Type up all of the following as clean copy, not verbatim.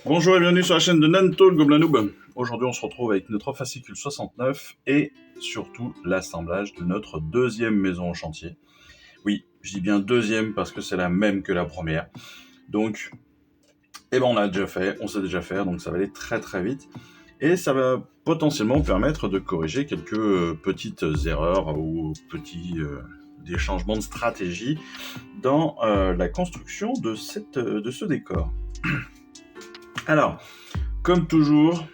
Bonjour et bienvenue sur la chaîne de Nanto le Gobelin Noob. Aujourd'hui on se retrouve avec notre fascicule 69 et surtout l'assemblage de notre deuxième maison au chantier. Oui, je dis bien deuxième parce que c'est la même que la première. Donc, on l'a déjà fait, on sait déjà faire, donc ça va aller très très vite. Et ça va potentiellement permettre de corriger quelques petites erreurs ou des changements de stratégie dans la construction de ce décor. Alors, comme toujours,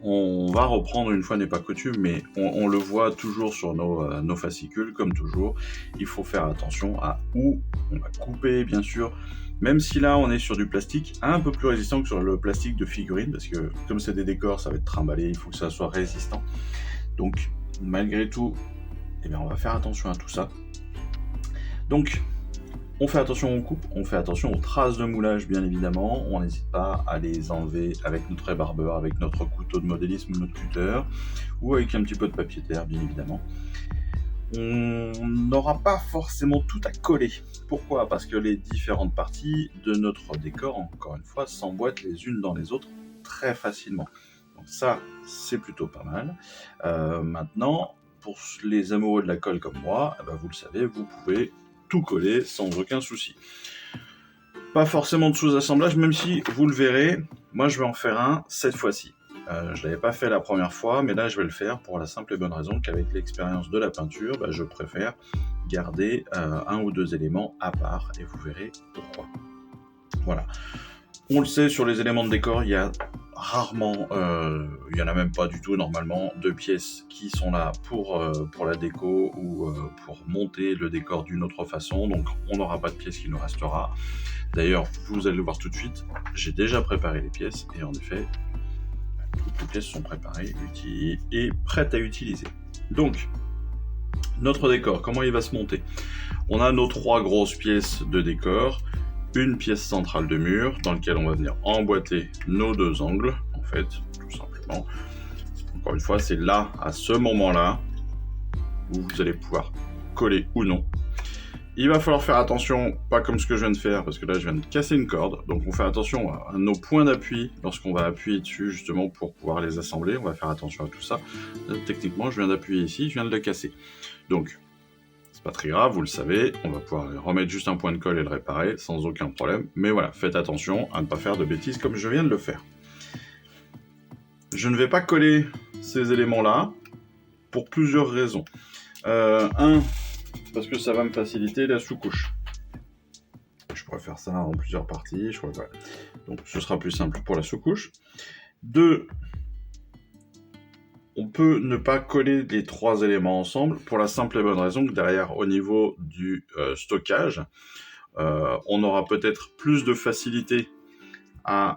on va reprendre, une fois n'est pas coutume, mais on le voit toujours sur nos fascicules, comme toujours. Il faut faire attention à où on va couper, bien sûr. Même si là, on est sur du plastique un peu plus résistant que sur le plastique de figurine, parce que comme c'est des décors, ça va être trimballé, il faut que ça soit résistant. Donc, malgré tout, on va faire attention à tout ça. Donc, on fait attention aux coupes, on fait attention aux traces de moulage, bien évidemment. On n'hésite pas à les enlever avec notre rébarbeur, avec notre couteau de modélisme ou notre cutter, ou avec un petit peu de papier terre, bien évidemment. On n'aura pas forcément tout à coller. Pourquoi ? Parce que les différentes parties de notre décor, encore une fois, s'emboîtent les unes dans les autres très facilement. Donc ça, c'est plutôt pas mal. Maintenant, pour les amoureux de la colle comme moi, vous le savez, vous pouvez tout coller sans aucun souci. Pas forcément de sous-assemblage, même si vous le verrez, moi je vais en faire un cette fois-ci. Je l'avais pas fait la première fois, mais là je vais le faire pour la simple et bonne raison qu'avec l'expérience de la peinture, je préfère garder un ou deux éléments à part, et vous verrez pourquoi. Voilà. On le sait, sur les éléments de décor, il y a rarement, il n'y en a même pas du tout normalement, de pièces qui sont là pour la déco ou pour monter le décor d'une autre façon, donc on n'aura pas de pièces qui nous restera. D'ailleurs, vous allez le voir tout de suite, j'ai déjà préparé les pièces, et en effet, toutes les pièces sont préparées et prêtes à utiliser. Donc, notre décor, comment il va se monter ? On a nos trois grosses pièces de décor, une pièce centrale de mur dans laquelle on va venir emboîter nos deux angles, en fait, tout simplement. Encore une fois, c'est là, à ce moment-là, où vous allez pouvoir coller ou non. Il va falloir faire attention, pas comme ce que je viens de faire, parce que là je viens de casser une corde, donc on fait attention à nos points d'appui lorsqu'on va appuyer dessus, justement pour pouvoir les assembler, on va faire attention à tout ça. Techniquement, je viens d'appuyer ici, je viens de le casser. Donc, c'est pas très grave, vous le savez, on va pouvoir remettre juste un point de colle et le réparer sans aucun problème, mais voilà, faites attention à ne pas faire de bêtises comme je viens de le faire. Je ne vais pas coller ces éléments-là pour plusieurs raisons. Parce que ça va me faciliter la sous-couche. Je pourrais faire ça en plusieurs parties, voilà. Donc ce sera plus simple pour la sous-couche. 2, on peut ne pas coller les trois éléments ensemble pour la simple et bonne raison que derrière, au niveau du stockage, on aura peut-être plus de facilité à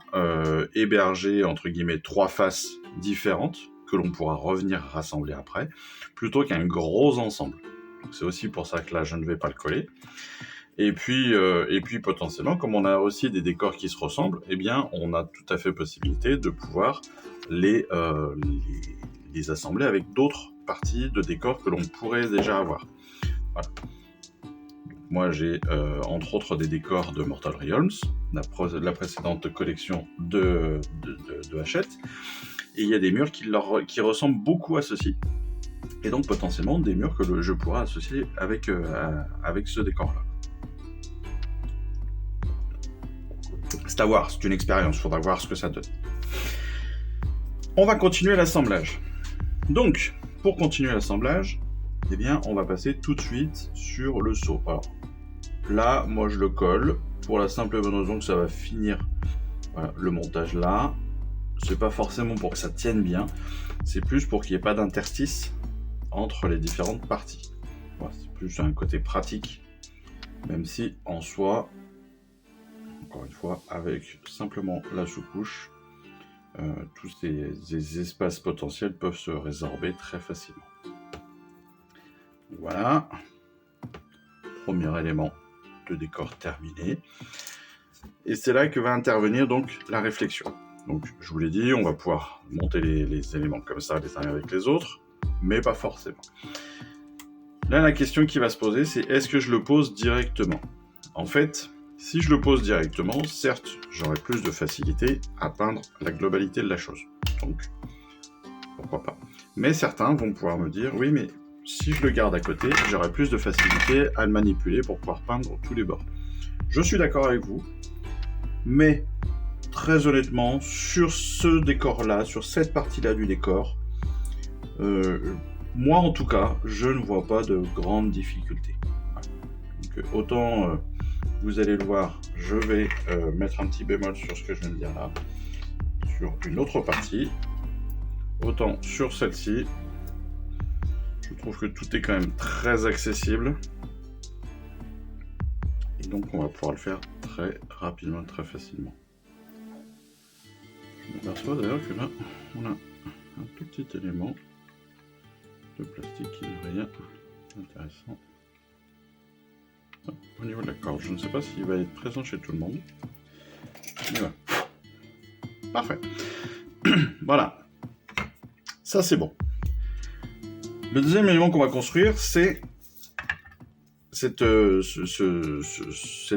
héberger, entre guillemets, trois faces différentes que l'on pourra revenir rassembler après, plutôt qu'un gros ensemble. Donc c'est aussi pour ça que là, je ne vais pas le coller. Et puis potentiellement, comme on a aussi des décors qui se ressemblent, on a tout à fait possibilité de pouvoir les assembler avec d'autres parties de décors que l'on pourrait déjà avoir. Voilà. Moi, j'ai entre autres des décors de Mortal Realms, la précédente collection de Hachette, et il y a des murs qui ressemblent beaucoup à ceci. Et donc potentiellement des murs que je pourrais associer avec ce décor-là. C'est à voir, c'est une expérience, il faudra voir ce que ça donne. On va continuer l'assemblage. Donc, pour continuer l'assemblage, on va passer tout de suite sur le seau. Alors, là, moi je le colle, pour la simple et bonne raison que ça va finir le montage là. C'est pas forcément pour que ça tienne bien, c'est plus pour qu'il n'y ait pas d'interstice entre les différentes parties. Voilà, c'est plus un côté pratique, même si en soi, encore une fois, avec simplement la sous-couche, tous ces espaces potentiels peuvent se résorber très facilement. Voilà, premier élément de décor terminé. Et c'est là que va intervenir donc la réflexion. Donc je vous l'ai dit, on va pouvoir monter les éléments comme ça les uns avec les autres, mais pas forcément. Là, la question qui va se poser, c'est est-ce que je le pose directement ? En fait, Si je le pose directement, certes, j'aurai plus de facilité à peindre la globalité de la chose. Donc, pourquoi pas. Mais certains vont pouvoir me dire, oui, mais si je le garde à côté, j'aurai plus de facilité à le manipuler pour pouvoir peindre tous les bords. Je suis d'accord avec vous, mais très honnêtement, sur ce décor-là, sur cette partie-là du décor, moi en tout cas, je ne vois pas de grandes difficultés. Voilà. Donc, autant... vous allez le voir, je vais mettre un petit bémol sur ce que je viens de dire là, sur une autre partie. Autant sur celle-ci, je trouve que tout est quand même très accessible. Et donc on va pouvoir le faire très rapidement, très facilement. Je m'aperçois d'ailleurs que là, on a un tout petit élément de plastique qui est rien intéressant. Au niveau de la corde, je ne sais pas s'il va être présent chez tout le monde. Mais voilà. Parfait. Voilà. Ça, c'est bon. Le deuxième élément qu'on va construire, c'est cet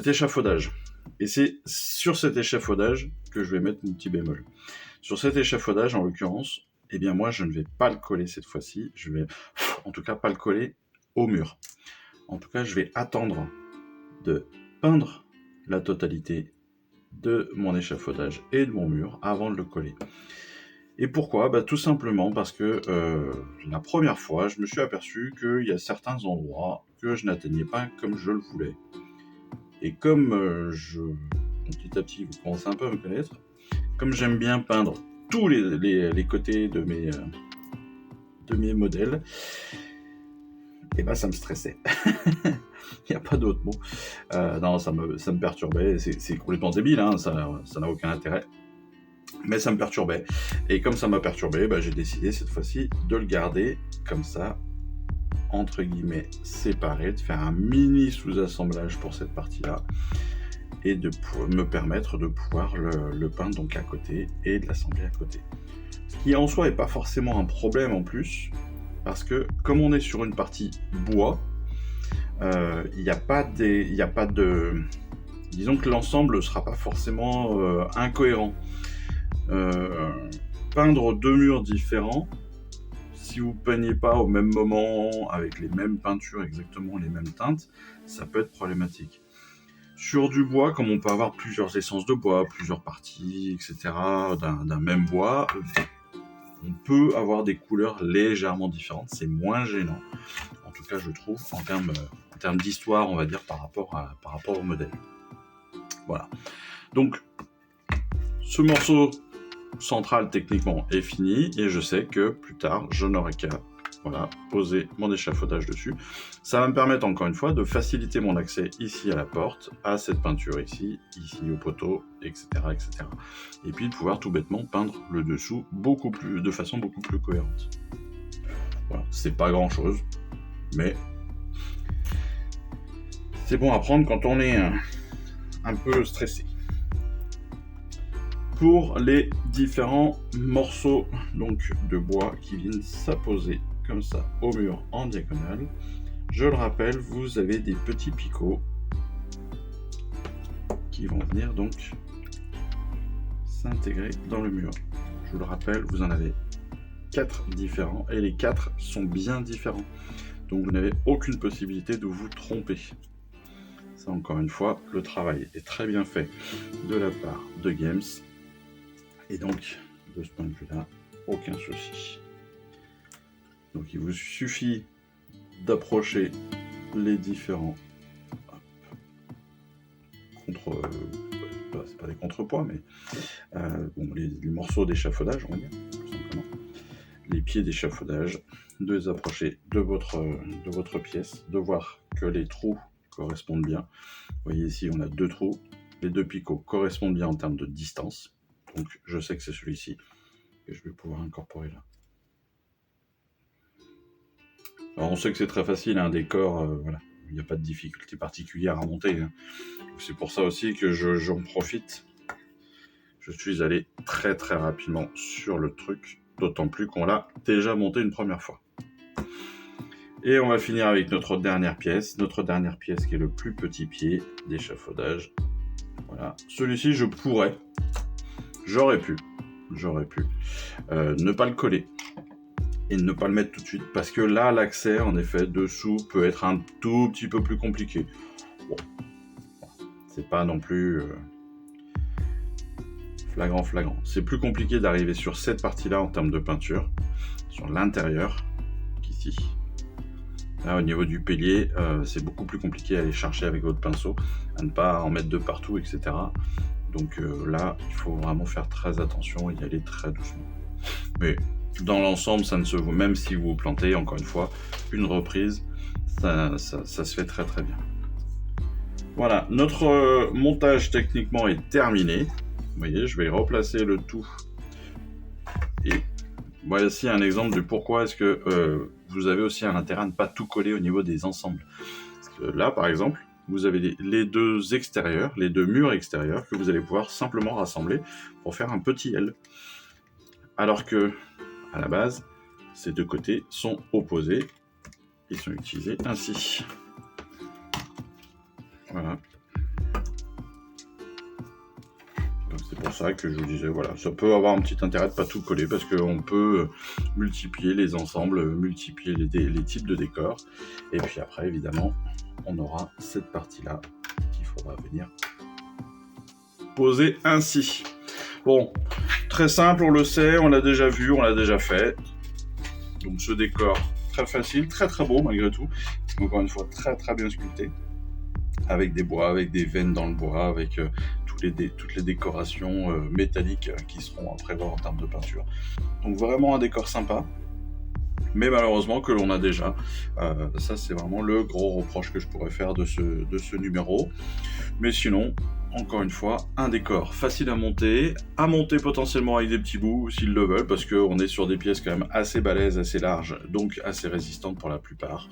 échafaudage. Et c'est sur cet échafaudage que je vais mettre mon petit bémol. Sur cet échafaudage, en l'occurrence, eh bien moi, je ne vais pas le coller cette fois-ci. Je vais, en tout cas, pas le coller au mur. En tout cas, je vais attendre de peindre la totalité de mon échafaudage et de mon mur avant de le coller. Et pourquoi ? Tout simplement parce que la première fois, je me suis aperçu qu'il y a certains endroits que je n'atteignais pas comme je le voulais. Et comme petit à petit, vous commencez un peu à me connaître, comme j'aime bien peindre tous les côtés de mes modèles, et ça me stressait. Il n'y a pas d'autre mot. Non, ça me perturbait. C'est complètement débile, hein, ça n'a aucun intérêt. Mais ça me perturbait. Et comme ça m'a perturbé, j'ai décidé cette fois-ci de le garder comme ça, entre guillemets, séparé, de faire un mini sous-assemblage pour cette partie-là, et de me permettre de pouvoir le peindre donc à côté et de l'assembler à côté. Ce qui en soi n'est pas forcément un problème en plus, parce que comme on est sur une partie bois, il n'y a pas de... Disons que l'ensemble ne sera pas forcément incohérent. Peindre deux murs différents, si vous ne peignez pas au même moment, avec les mêmes peintures, exactement les mêmes teintes, ça peut être problématique. Sur du bois, comme on peut avoir plusieurs essences de bois, plusieurs parties, etc., d'un même bois, on peut avoir des couleurs légèrement différentes, c'est moins gênant, en tout cas je trouve, en termes d'histoire, on va dire, par rapport au modèle. Voilà. Donc, ce morceau central techniquement est fini, et je sais que plus tard, je n'aurai qu'à poser mon échafaudage dessus. Ça va me permettre encore une fois de faciliter mon accès ici à la porte, à cette peinture ici au poteau, etc., etc. Et puis de pouvoir tout bêtement peindre le dessous de façon beaucoup plus cohérente. Voilà, c'est pas grand chose, mais c'est bon à prendre quand on est un peu stressé. Pour les différents morceaux donc de bois qui viennent s'apposer comme ça au mur en diagonale, je le rappelle, vous avez des petits picots qui vont venir donc s'intégrer dans le mur. Je vous le rappelle, vous en avez 4 différents et les 4 sont bien différents, donc vous n'avez aucune possibilité de vous tromper. Ça, encore une fois, le travail est très bien fait de la part de Games. Et donc, de ce point de vue-là, aucun souci. Donc, il vous suffit d'approcher les différents c'est pas des contrepoids, mais les morceaux d'échafaudage, on va dire, tout simplement. Les pieds d'échafaudage, de les approcher de votre pièce, de voir que les trous correspondent bien. Vous voyez ici, on a 2 trous. Les 2 picots correspondent bien en termes de distance. Donc je sais que c'est celui-ci que je vais pouvoir incorporer là. Alors on sait que c'est très facile, un décor, il n'y a pas de difficulté particulière à monter. Hein. C'est pour ça aussi que j'en profite. Je suis allé très très rapidement sur le truc, d'autant plus qu'on l'a déjà monté une première fois. Et on va finir avec notre dernière pièce qui est le plus petit pied d'échafaudage Voilà. Celui-ci, j'aurais pu ne pas le coller et ne pas le mettre tout de suite, parce que là, l'accès, en effet, dessous peut être un tout petit peu plus compliqué. Bon, c'est pas non plus flagrant. C'est plus compliqué d'arriver sur cette partie-là en termes de peinture, sur l'intérieur, qu'ici. Là, au niveau du pilier, c'est beaucoup plus compliqué à aller chercher avec votre pinceau, à ne pas en mettre de partout, etc. Donc là, il faut vraiment faire très attention et y aller très doucement. Mais dans l'ensemble, ça ne se voit, même si vous vous plantez, encore une fois, une reprise, ça se fait très très bien. Voilà, notre montage techniquement est terminé. Vous voyez, je vais replacer le tout. Et voici un exemple de pourquoi est-ce que vous avez aussi un intérêt à ne pas tout coller au niveau des ensembles. Parce que là, par exemple, vous avez les deux murs extérieurs que vous allez pouvoir simplement rassembler pour faire un petit L. Alors que, à la base, ces deux côtés sont opposés. Ils sont utilisés ainsi. Voilà. Donc c'est pour ça que je vous disais, voilà, ça peut avoir un petit intérêt de ne pas tout coller, parce qu'on peut multiplier les ensembles, multiplier les types de décors. Et puis après, évidemment, on aura cette partie-là qu'il faudra venir poser ainsi. Bon, très simple, on le sait, on l'a déjà vu, on l'a déjà fait. Donc ce décor, très facile, très très beau malgré tout. Encore une fois, très très bien sculpté. Avec des bois, avec des veines dans le bois, avec toutes les décorations métalliques qui seront à prévoir en termes de peinture. Donc vraiment un décor sympa. Mais malheureusement que l'on a déjà. Ça, c'est vraiment le gros reproche que je pourrais faire de ce numéro. Mais sinon, encore une fois, un décor facile à monter potentiellement avec des petits bouts s'ils le veulent, parce qu'on est sur des pièces quand même assez balèzes, assez larges, donc assez résistantes pour la plupart.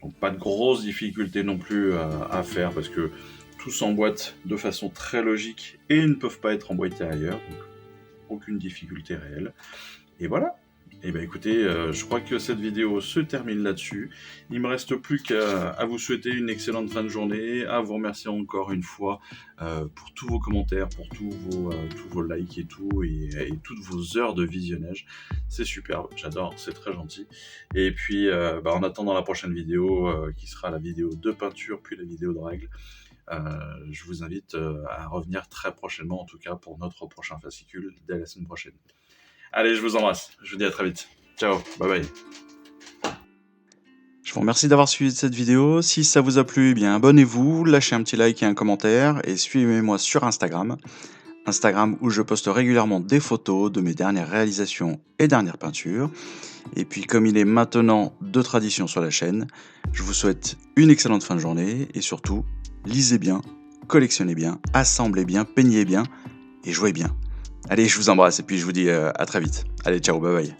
Donc pas de grosses difficultés non plus à faire, parce que tout s'emboîte de façon très logique et ne peuvent pas être emboîtés ailleurs, donc aucune difficulté réelle. Et voilà. Et bien écoutez, je crois que cette vidéo se termine là-dessus. Il me reste plus qu'à vous souhaiter une excellente fin de journée, à vous remercier encore une fois pour tous vos commentaires, pour tous vos likes et tout, et toutes vos heures de visionnage. C'est superbe, j'adore, c'est très gentil. Et puis en attendant la prochaine vidéo, qui sera la vidéo de peinture, puis la vidéo de règles, je vous invite à revenir très prochainement, en tout cas pour notre prochain fascicule, dès la semaine prochaine. Allez, je vous embrasse. Je vous dis à très vite. Ciao, bye bye. Je vous remercie d'avoir suivi cette vidéo. Si ça vous a plu, eh bien abonnez-vous, lâchez un petit like et un commentaire et suivez-moi sur Instagram où je poste régulièrement des photos de mes dernières réalisations et dernières peintures. Et puis comme il est maintenant de tradition sur la chaîne, je vous souhaite une excellente fin de journée et surtout, lisez bien, collectionnez bien, assemblez bien, peignez bien et jouez bien. Allez, je vous embrasse et puis je vous dis à très vite. Allez, ciao, bye bye.